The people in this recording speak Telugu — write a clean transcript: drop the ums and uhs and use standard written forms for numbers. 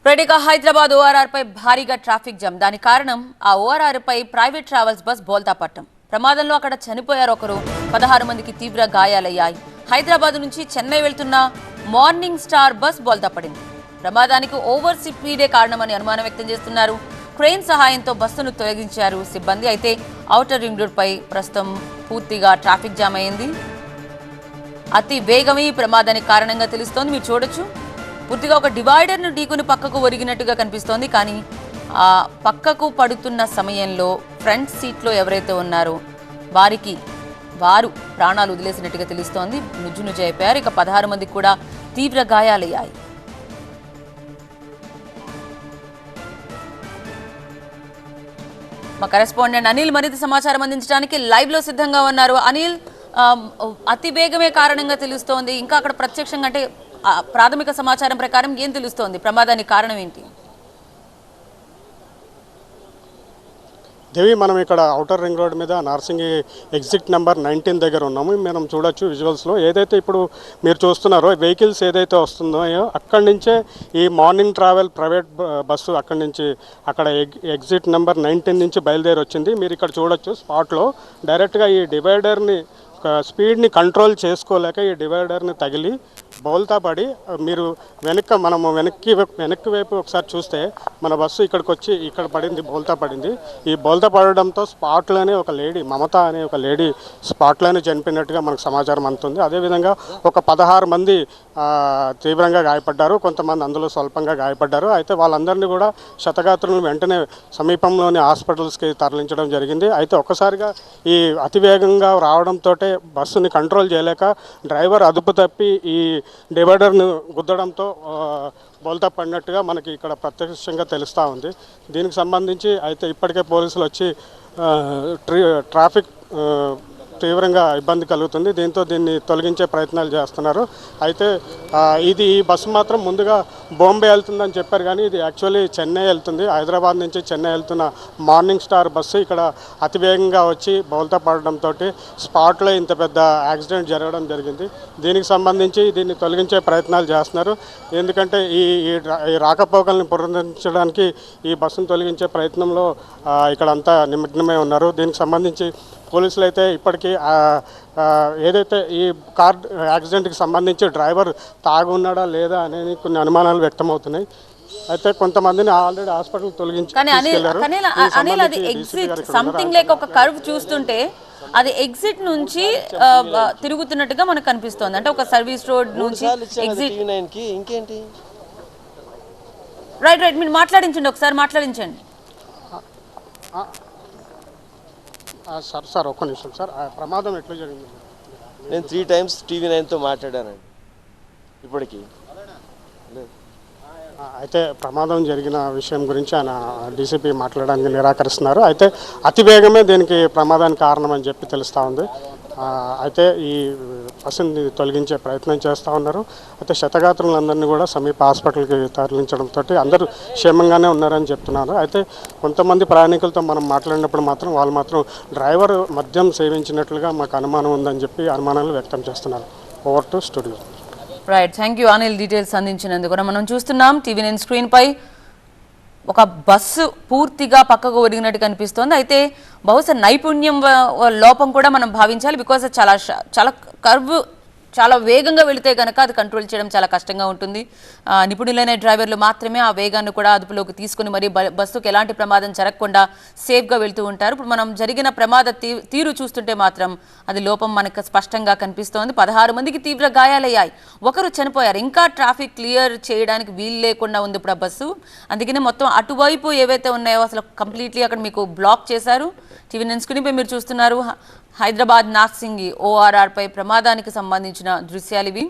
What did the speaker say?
రెడీగా హైదరాబాద్ ఓఆర్ఆర్ పై భారీగా ట్రాఫిక్ జామ్. దాని కారణం ఆ ఓఆర్ఆర్ పై ప్రైవేట్ ట్రావెల్స్ బస్ బోల్తా పట్టం. ప్రమాదంలో అక్కడ చనిపోయారు ఒకరు, 16 మందికి తీవ్ర గాయాలయ్యాయి. హైదరాబాద్ నుంచి చెన్నై వెళ్తున్న మార్నింగ్ స్టార్ బస్ బోల్తా పడింది. ప్రమాదానికి ఓవర్ స్పీడే కారణమని అనుమానం వ్యక్తం చేస్తున్నారు. క్రేన్ సహాయంతో బస్సును తొలగించారు సిబ్బంది. అయితే ఔటర్ రింగ్ రోడ్ పై ప్రస్తుతం పూర్తిగా ట్రాఫిక్ జామ్ అయింది. అతి వేగమే ఈ ప్రమాదానికి కారణంగా తెలుస్తోంది. మీరు చూడొచ్చు, పూర్తిగా ఒక డివైడర్ను ఢీకొని పక్కకు ఒరిగినట్టుగా కనిపిస్తోంది. కానీ ఆ పక్కకు పడుతున్న సమయంలో ఫ్రంట్ సీట్లో ఎవరైతే ఉన్నారో వారు ప్రాణాలు వదిలేసినట్టుగా తెలుస్తోంది. నుజ్జు అయిపోయారు. ఇక 16 మందికి కూడా తీవ్ర గాయాలయ్యాయి. మా కరెస్పాండెంట్ అనిల్ మరింత సమాచారం అందించడానికి లైవ్ లో సిద్ధంగా ఉన్నారు. అనిల్, అతి వేగమే కారణంగా తెలుస్తోంది. ఇంకా అక్కడ ప్రత్యక్షంగా అంటే ప్రాథమిక సమాచారం ప్రకారం ఏం తెలుస్తోంది? ప్రమాదానికి కారణం ఏంటి? దేవి, మనం ఇక్కడ ఔటర్ రింగ్ రోడ్ మీద నార్సింగి ఎగ్జిట్ నెంబర్ 19 దగ్గర ఉన్నాము. మనం చూడొచ్చు విజువల్స్లో. ఏదైతే ఇప్పుడు మీరు చూస్తున్నారో వెహికల్స్ ఏదైతే వస్తుందో అక్కడి నుంచే ఈ మార్నింగ్ ట్రావెల్ ప్రైవేట్ బస్సు అక్కడి నుంచి అక్కడ ఎగ్జిట్ నెంబర్ 19 నుంచి బయలుదేరి వచ్చింది. మీరు ఇక్కడ చూడొచ్చు స్పాట్లో డైరెక్ట్గా ఈ డివైడర్ని స్పీడ్ని కంట్రోల్ చేసుకోలేక ఈ డివైడర్ని తగిలి బోల్తా పడి మీరు మనము వెనక్కి వైపు ఒకసారి చూస్తే మన బస్సు ఇక్కడికి వచ్చి ఇక్కడ పడింది, బోల్తా పడింది. ఈ బోల్తా పడడంతో స్పాట్లోనే ఒక లేడీ, మమత అనే ఒక లేడీ స్పాట్లోనే చనిపోయినట్టుగా మనకు సమాచారం అందుతుంది. అదేవిధంగా ఒక 16 మంది తీవ్రంగా గాయపడ్డారు, కొంతమంది అందులో స్వల్పంగా గాయపడ్డారు. అయితే వాళ్ళందరినీ కూడా క్షతగాత్రులను వెంటనే సమీపంలోని హాస్పిటల్స్కి తరలించడం జరిగింది. అయితే ఒక్కసారిగా ఈ అతివేగంగా రావడంతో బస్సుని కంట్రోల్ చేయలేక డ్రైవర్ అదుపు తప్పి ఈ డివైడర్ను గుద్దడంతో బోల్తా పడినట్టుగా మనకి ఇక్కడ ప్రత్యక్షంగా తెలుస్తూ ఉంది. దీనికి సంబంధించి అయితే ఇప్పటికే పోలీసులు వచ్చి ట్రాఫిక్ తీవ్రంగా ఇబ్బంది కలుగుతుంది. దీన్ని తొలగించే ప్రయత్నాలు చేస్తున్నారు. అయితే ఈ బస్సు మాత్రం ముందుగా బాంబే వెళ్తుందని చెప్పారు, కానీ ఇది యాక్చువల్లీ చెన్నై వెళ్తుంది. హైదరాబాద్ నుంచి చెన్నై వెళ్తున్న మార్నింగ్ స్టార్ బస్సు ఇక్కడ అతివేగంగా వచ్చి బోల్తా పడడంతో స్పాట్లో ఇంత పెద్ద యాక్సిడెంట్ జరగడం జరిగింది. దీనికి సంబంధించి దీన్ని తొలగించే ప్రయత్నాలు చేస్తున్నారు. ఎందుకంటే ఈ రాకపోకల్ని పునరుద్ధరించడానికి ఈ బస్సును తొలగించే ప్రయత్నంలో ఇక్కడ అంతా నిమగ్నమై ఉన్నారు. దీనికి సంబంధించి పోలీసులు అయితే ఇప్పటికీ ఏదైతే ఈ కార్ యాక్సిడెంట్కి సంబంధించి డ్రైవర్ తాగి ఉన్నాడా లేదా అనేది కొన్ని అనుమానాలు వ్యక్తమవుతున్నాయి. అయితే కొంతమందిని ఆల్రెడీ హాస్పిటల్ తొలగించి సంథింగ్ లైక్ ఒక కర్వ్ చూస్తుంటే అది ఎగ్జిట్ నుంచి తిరుగుతున్నట్టుగా మనకు కనిపిస్తోంది. అంటే ఒక సర్వీస్ రోడ్ నుంచి ఎగ్జిట్. ఇంకేంటి రైట్ మీరు మాట్లాడించండి, ఒకసారి మాట్లాడించండి. సార్ ఒక్క నిమిషం సార్, ప్రమాదం ఎట్లా జరిగింది? నేను 3 times TV9తో మాట్లాడానండి ఇప్పటికీ. అయితే ప్రమాదం జరిగిన విషయం గురించి ఆయన డీసీపీ మాట్లాడడానికి నిరాకరిస్తున్నారు. అయితే అతివేగమే దీనికి ప్రమాదానికి కారణం అని చెప్పి తెలుస్తూ ఉంది. అయితే ఈ బస్సుని తొలగించే ప్రయత్నం చేస్తూ ఉన్నారు. అయితే క్షతగాత్రులందరినీ కూడా సమీప హాస్పిటల్కి తరలించడంతో అందరూ క్షేమంగానే ఉన్నారని చెప్తున్నారు. అయితే కొంతమంది ప్రయాణికులతో మనం మాట్లాడినప్పుడు మాత్రం వాళ్ళు మాత్రం డ్రైవర్ మద్యం సేవించినట్లుగా మాకు అనుమానం ఉందని చెప్పి అనుమానాలు వ్యక్తం చేస్తున్నారు. Over to studio. Right, thank you Anil details అందించినందుకు. మనం చూస్తున్నాం TV9 స్క్రీన్ పై ఒక బస్సు పూర్తిగా పక్కకు ఒరిగినట్టు కనిపిస్తోంది. అయితే బహుశా నైపుణ్యం లోపం కూడా మనం భావించాలి. బికాజ్ చాలా కర్వ్ చాలా వేగంగా వెళితే కనుక అది కంట్రోల్ చేయడం చాలా కష్టంగా ఉంటుంది. నిపుణులైన డ్రైవర్లు మాత్రమే ఆ వేగాన్ని కూడా అదుపులోకి తీసుకుని మరి బస్సుకు ఎలాంటి ప్రమాదం జరగకుండా సేఫ్గా వెళ్తూ ఉంటారు. ఇప్పుడు మనం జరిగిన ప్రమాద తీరు చూస్తుంటే మాత్రం అది లోపం మనకు స్పష్టంగా కనిపిస్తోంది. 16 మందికి తీవ్ర గాయాలయ్యాయి, ఒకరు చనిపోయారు. ఇంకా ట్రాఫిక్ క్లియర్ చేయడానికి వీలు లేకుండా ఉంది ఇప్పుడు ఆ బస్సు. అందుకనే మొత్తం అటువైపు ఏవైతే ఉన్నాయో అసలు కంప్లీట్లీ అక్కడ మీకు బ్లాక్ చేశారు. TV9 స్క్రీన్పై మీరు చూస్తున్నారు హైదరాబాద్ నార్సింగి ఓఆర్ఆర్ పై ప్రమాదానికి సంబంధించిన దృశ్యాలు ఇవి.